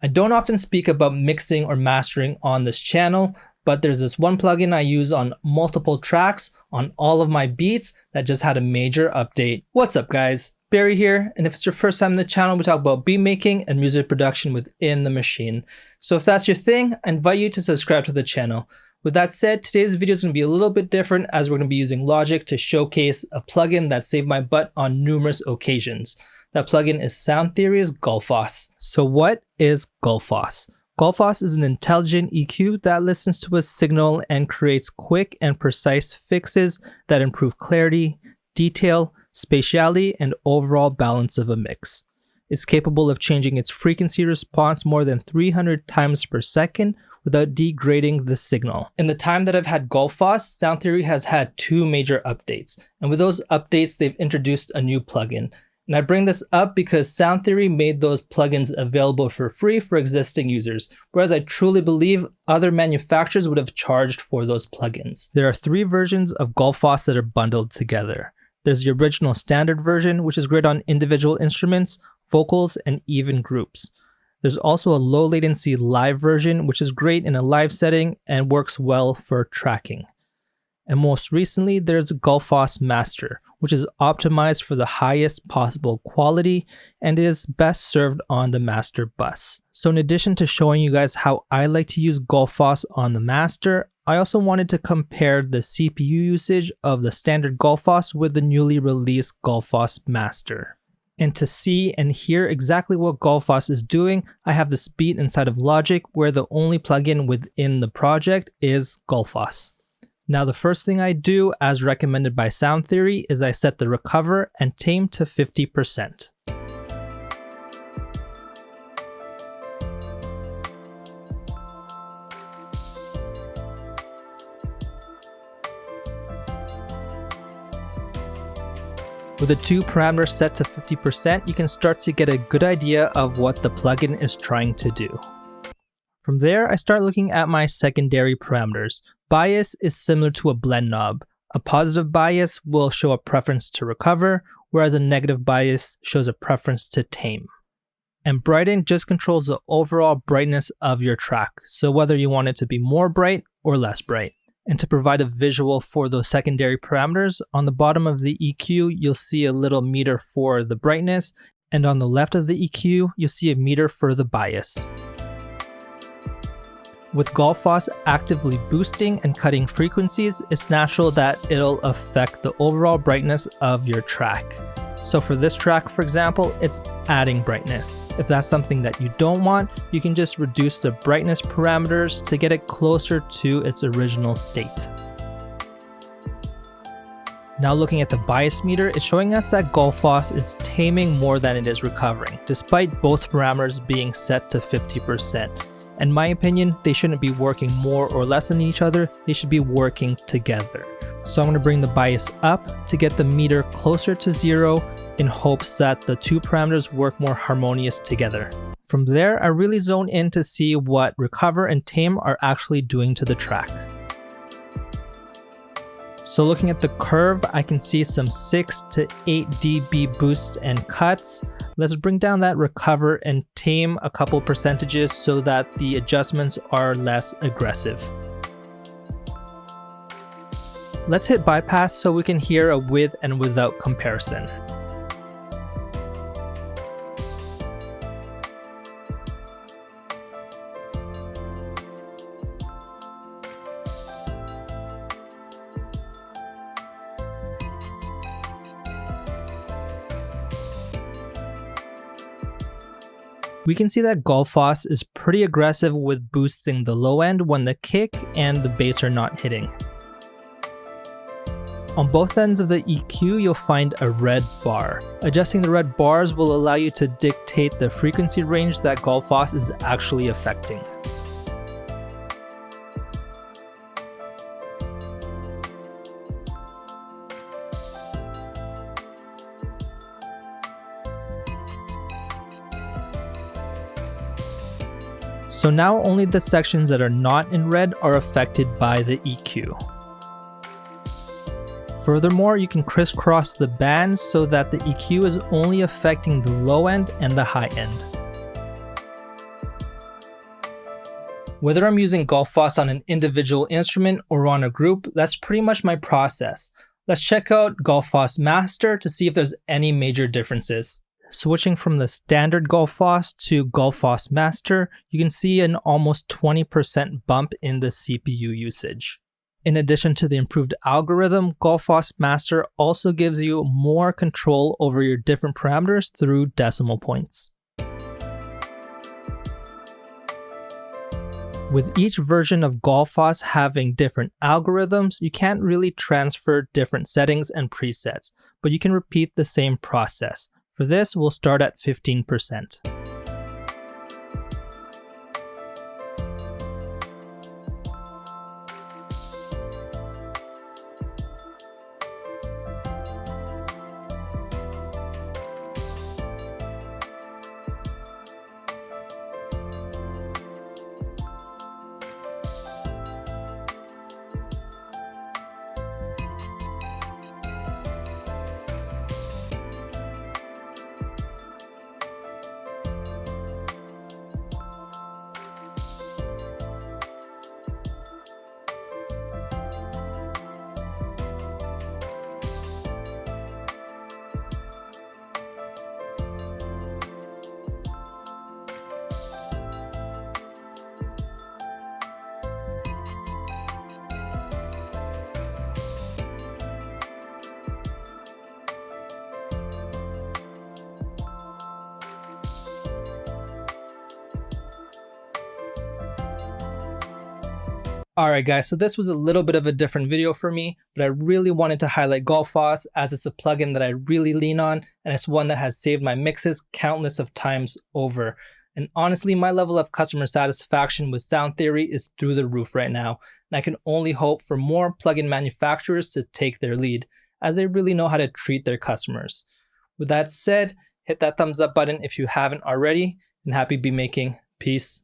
I don't often speak about mixing or mastering on this channel, but there's this one plugin I use on multiple tracks on all of my beats that just had a major update. What's up guys? Barry here, and if it's your first time in the channel, we talk about beat making and music production within the machine. So if that's your thing, I invite you to subscribe to the channel. With that said, today's video is going to be a little bit different as we're going to be using Logic to showcase a plugin that saved my butt on numerous occasions. That plugin is Soundtheory's Gullfoss. So what is Gullfoss? Gullfoss is an intelligent EQ that listens to a signal and creates quick and precise fixes that improve clarity, detail, spatiality, and overall balance of a mix. It's capable of changing its frequency response more than 300 times per second without degrading the signal. In the time that I've had Gullfoss, Soundtheory has had two major updates, and with those updates they've introduced a new plugin. And I bring this up because Soundtheory made those plugins available for free for existing users, whereas I truly believe other manufacturers would have charged for those plugins. There are three versions of Gullfoss that are bundled together. There's the original standard version, which is great on individual instruments, vocals, and even groups. There's also a low latency live version, which is great in a live setting and works well for tracking. And most recently, there's Gullfoss Master, which is optimized for the highest possible quality and is best served on the master bus. So in addition to showing you guys how I like to use Gullfoss on the master, I also wanted to compare the CPU usage of the standard Gullfoss with the newly released Gullfoss Master. And to see and hear exactly what Gullfoss is doing, I have this beat inside of Logic where the only plugin within the project is Gullfoss. Now the first thing I do, as recommended by Soundtheory, is I set the recover and tame to 50%. With the two parameters set to 50%, you can start to get a good idea of what the plugin is trying to do. From there, I start looking at my secondary parameters. Bias is similar to a blend knob. A positive bias will show a preference to recover, whereas a negative bias shows a preference to tame. And brighten just controls the overall brightness of your track, so whether you want it to be more bright or less bright. And to provide a visual for those secondary parameters, on the bottom of the EQ, you'll see a little meter for the brightness, and on the left of the EQ, you'll see a meter for the bias. With Gullfoss actively boosting and cutting frequencies, it's natural that it'll affect the overall brightness of your track. So for this track, for example, it's adding brightness. If that's something that you don't want, you can just reduce the brightness parameters to get it closer to its original state. Now looking at the bias meter, it's showing us that Gullfoss is taming more than it is recovering, despite both parameters being set to 50%. In my opinion, they shouldn't be working more or less than each other, they should be working together. So I'm going to bring the bias up to get the meter closer to 0 in hopes that the two parameters work more harmonious together. From there, I really zone in to see what recover and tame are actually doing to the track. So looking at the curve, I can see some 6 to 8 dB boosts and cuts. Let's bring down that recover and tame a couple percentages so that the adjustments are less aggressive. Let's hit bypass so we can hear a with and without comparison. We can see that Gullfoss is pretty aggressive with boosting the low end when the kick and the bass are not hitting. On both ends of the EQ, you'll find a red bar. Adjusting the red bars will allow you to dictate the frequency range that Gullfoss is actually affecting. So now only the sections that are not in red are affected by the EQ. Furthermore, you can crisscross the bands so that the EQ is only affecting the low end and the high end. Whether I'm using Gullfoss on an individual instrument or on a group, that's pretty much my process. Let's check out Gullfoss Master to see if there's any major differences. Switching from the Standard Gullfoss to Gullfoss Master, you can see an almost 20% bump in the CPU usage. In addition to the improved algorithm, Gullfoss Master also gives you more control over your different parameters through decimal points. With each version of Gullfoss having different algorithms, you can't really transfer different settings and presets, but you can repeat the same process. For this, we'll start at 15%. Alright guys, so this was a little bit of a different video for me, but I really wanted to highlight Gullfoss as it's a plugin that I really lean on, and it's one that has saved my mixes countless of times over. And honestly, my level of customer satisfaction with Soundtheory is through the roof right now, and I can only hope for more plugin manufacturers to take their lead, as they really know how to treat their customers. With that said, hit that thumbs up button if you haven't already, and happy beat making. Peace.